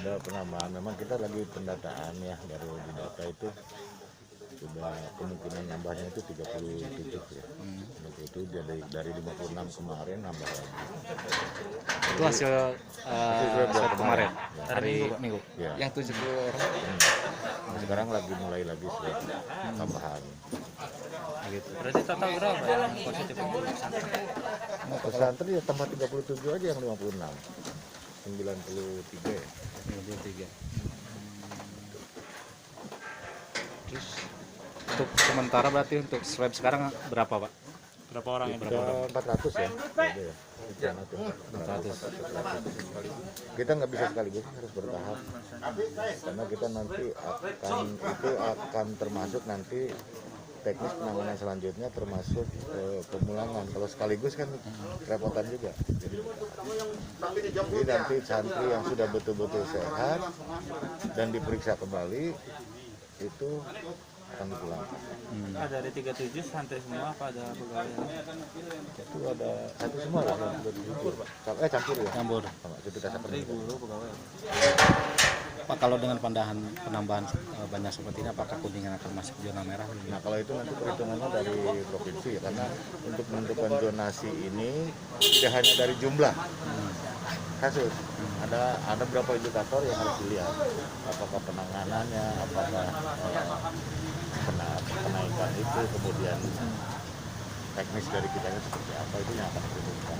ada penambahan. Memang kita lagi pendataan ya, baru di data itu sudah kemungkinan nambahnya itu 37 ya. Itu dari 56 kemarin nambah lagi. Itu hasil swab kemarin hari Minggu. Ya. Yang 70 orang Sekarang lagi mulai lagi swab tambahan. gitu. Berarti total berapa yang positif? Pesantren ya tambah 37 aja yang 56. 93 ya. 23. Terus untuk sementara berarti untuk swab sekarang berapa, Pak? Berapa orang yang Kita 400 ya. Ada ya. Rencana tuh. 400. Kita nggak bisa sekaligus, harus bertahap. Karena kita nanti akan termasuk nanti teknis penanganan selanjutnya termasuk pemulangan. Kalau sekaligus kan repotan juga. Jadi nanti santri yang sudah betul-betul sehat dan diperiksa kembali itu akan dipulangkan. Dari 37 santri semua apa ada pegawai? Itu ada satu semua lah yang sudah diukur, Pak. Campur ya. Campur. Sama itu dasar Santri, guru, pegawai. Pak, kalau dengan penambahan banyak seperti ini, apakah Kuningan akan masuk zona merah? Nah kalau itu nanti perhitungannya dari provinsi ya, karena untuk menentukan zonasi ini tidak hanya dari jumlah kasus, ada beberapa indikator yang harus dilihat, apakah penanganannya, apakah kenaikan itu, kemudian teknis dari kita seperti apa, itu yang akan diperhitungkan.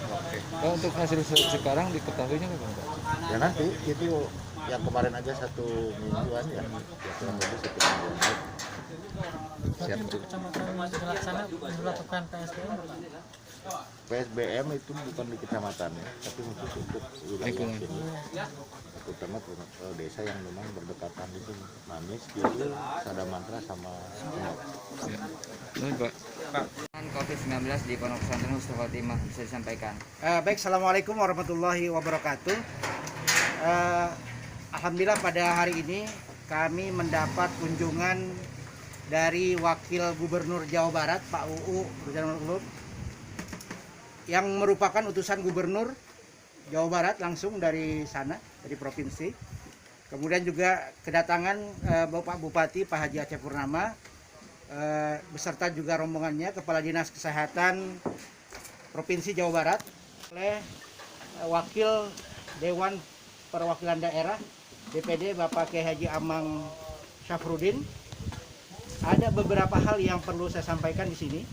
Oke. Kalau untuk hasil sekarang diketahuinya kapan, Pak? Ya nanti itu yang kemarin aja 1 mingguan ya, kurang lebih 1 mingguan. Siap. Kecamatan masih dilaksana melakukan PSBM. PSBM itu bukan di kecamatan ya, tapi khusus untuk wilayah ini, terutama desa yang memang berdekatan itu, Manis, Gitu, Sadamantra sama Sumut. Pak. COVID-19 di Pondok Pesantren Husnul Khotimah bisa disampaikan. Baik, assalamualaikum warahmatullahi wabarakatuh. Alhamdulillah pada hari ini kami mendapat kunjungan dari Wakil Gubernur Jawa Barat Pak UU Ruzanul Ulum, yang merupakan utusan Gubernur Jawa Barat langsung dari sana, dari provinsi. Kemudian juga kedatangan Bapak Bupati Pak Haji Aceh Purnama beserta juga rombongannya Kepala Dinas Kesehatan Provinsi Jawa Barat, oleh Wakil Dewan Perwakilan Daerah DPD Bapak Kiai Haji Amang Syafruddin. Ada beberapa hal yang perlu saya sampaikan di sini.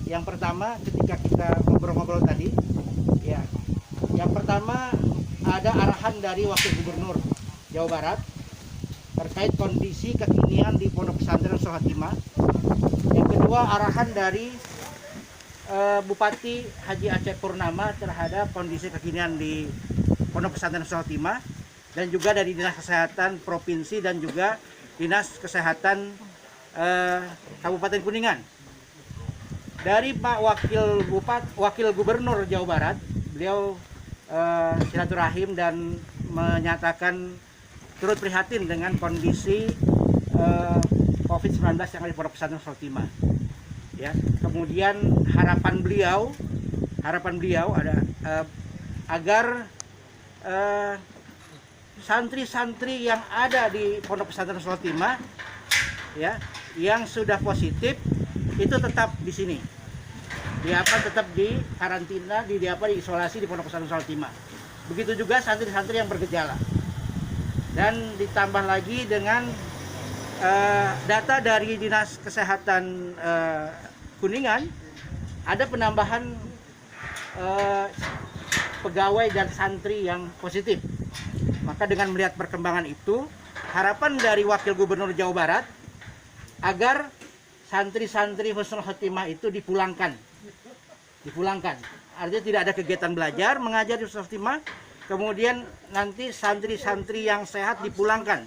Yang pertama, ketika kita ngobrol-ngobrol tadi, ya, yang pertama ada arahan dari Wakil Gubernur Jawa Barat terkait kondisi kekinian di Pondok Pesantren Husnul Khotimah. Yang kedua, arahan dari Bupati Haji Aceh Purnama terhadap kondisi kekinian di Pondok Pesantren Husnul Khotimah, dan juga dari Dinas Kesehatan Provinsi dan juga Dinas Kesehatan Kabupaten Kuningan. Dari Pak Wakil Gubernur Jawa Barat, beliau silaturahim dan menyatakan turut prihatin dengan kondisi COVID-19 yang ada di Pondok Pesantren Husnul Khotimah. Ya, kemudian harapan beliau ada agar santri-santri yang ada di Pondok Pesantren Husnul Khotimah, ya, yang sudah positif itu tetap di sini, tetap di karantina, diisolasi di Pondok Pesantren Husnul Khotimah. Begitu juga santri-santri yang bergejala. Dan ditambah lagi dengan data dari Dinas Kesehatan Kuningan, ada penambahan pegawai dan santri yang positif. Maka dengan melihat perkembangan itu, harapan dari Wakil Gubernur Jawa Barat agar santri-santri Husnul Khotimah itu dipulangkan. Artinya tidak ada kegiatan belajar, mengajar di Husnul Khotimah, kemudian nanti santri-santri yang sehat dipulangkan.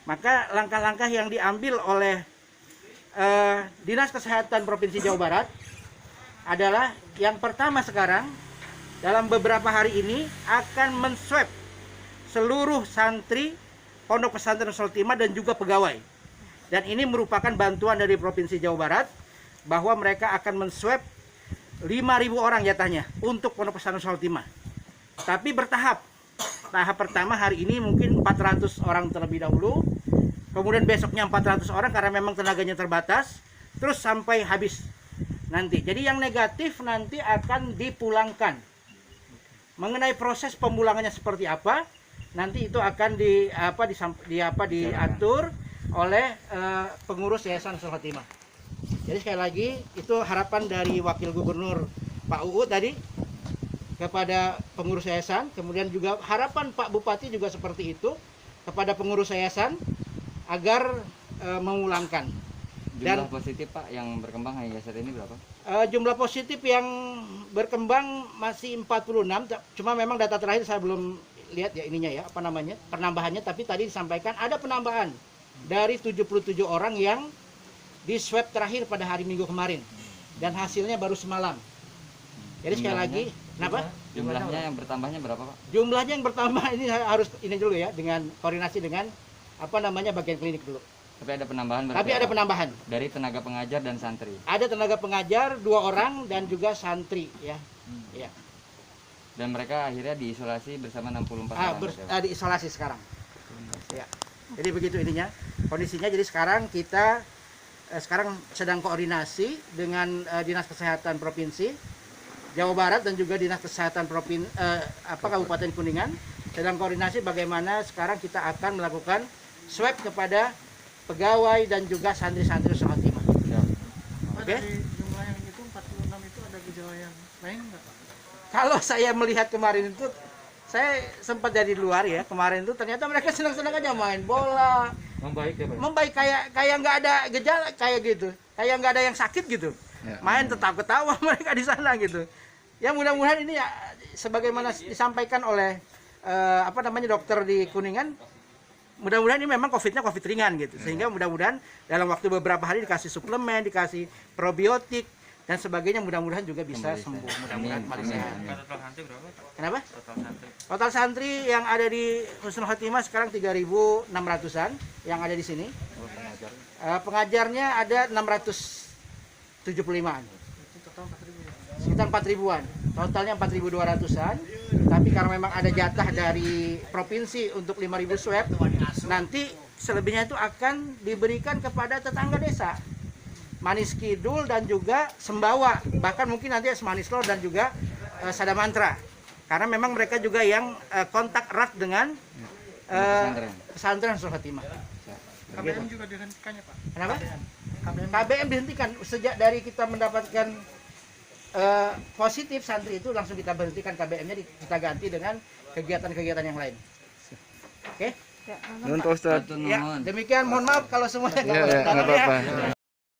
Maka langkah-langkah yang diambil oleh Dinas Kesehatan Provinsi Jawa Barat adalah yang pertama, sekarang dalam beberapa hari ini akan menswab seluruh santri Pondok Pesantren Husnul Khotimah dan juga pegawai. Dan ini merupakan bantuan dari Provinsi Jawa Barat bahwa mereka akan menswab 5.000 orang jatahnya untuk Pondok Pesantren Husnul Khotimah. Tapi bertahap. tahap pertama hari ini mungkin 400 orang terlebih dahulu, kemudian besoknya 400 orang karena memang tenaganya terbatas, terus sampai habis nanti. Jadi yang negatif nanti akan dipulangkan. Mengenai proses pemulangannya seperti apa, nanti itu akan diatur oleh pengurus Yayasan Husnul Khotimah. Jadi sekali lagi itu harapan dari Wakil Gubernur Pak UU tadi kepada pengurus yayasan, kemudian juga harapan Pak Bupati juga seperti itu kepada pengurus yayasan agar memulangkan. Jumlah positif Pak yang berkembang hingga saat ini berapa? Jumlah positif yang berkembang masih 46, cuma memang data terakhir saya belum lihat ya ininya ya, apa namanya, penambahannya, tapi tadi disampaikan ada penambahan dari 77 orang yang di swab terakhir pada hari Minggu kemarin dan hasilnya baru semalam. Jadi sekali lagi, kenapa? Jumlahnya yang bertambahnya berapa Pak? Jumlahnya yang bertambah ini harus ini dulu ya, dengan koordinasi dengan apa namanya bagian klinik dulu. Tapi ada penambahan berarti? Tapi ada penambahan. Dari tenaga pengajar dan santri? Ada tenaga pengajar 2 orang dan juga santri ya. Ya. Dan mereka akhirnya diisolasi bersama 64 orang? Diisolasi sekarang. Ya. Jadi begitu ininya, kondisinya. Jadi sekarang kita sekarang sedang koordinasi dengan Dinas Kesehatan Provinsi Jawa Barat dan juga Dinas Kesehatan Kabupaten Kuningan sedang koordinasi bagaimana sekarang kita akan melakukan swab kepada pegawai dan juga santri-santri Husnul Khotimah. Oke? Jumlah yang itu 46 itu ada gejala yang lain enggak Pak? Kalau saya melihat kemarin itu, saya sempat dari luar ya, kemarin itu ternyata mereka senang-senang aja main bola. Membaik ya Pak? Membaik kayak nggak ada gejala kayak gitu, kayak nggak ada yang sakit gitu. Main tetap ketawa mereka di sana gitu. Ya mudah-mudahan ini ya sebagaimana disampaikan oleh dokter di Kuningan, mudah-mudahan ini memang COVID-nya COVID ringan gitu. Sehingga mudah-mudahan dalam waktu beberapa hari dikasih suplemen, dikasih probiotik dan sebagainya, mudah-mudahan juga bisa sembuh. Mudah-mudahan sehat. Total santri berapa Pak? Kenapa? Total santri. Total santri yang ada di Husnul Khotimah sekarang 3.600-an yang ada di sini. Pengajarnya ada 675-an. Sekitar 4.000-an. Totalnya 4.200-an. Tapi karena memang ada jatah dari provinsi untuk 5.000 swab, nanti selebihnya itu akan diberikan kepada tetangga desa. Manis Kidul dan juga Sembawa. Bahkan mungkin nanti Manislo dan juga Sadamantra. Karena memang mereka juga yang kontak erat dengan pesantren Husnul Khotimah. KBM juga dihentikannya Pak? Kenapa? KBM dihentikan. Sejak dari kita mendapatkan positif santri itu langsung kita berhentikan KBM-nya, kita ganti dengan kegiatan-kegiatan yang lain. Oke? Untuk Ustaz. Ya, demikian, mohon maaf kalau semuanya nggak apa-apa.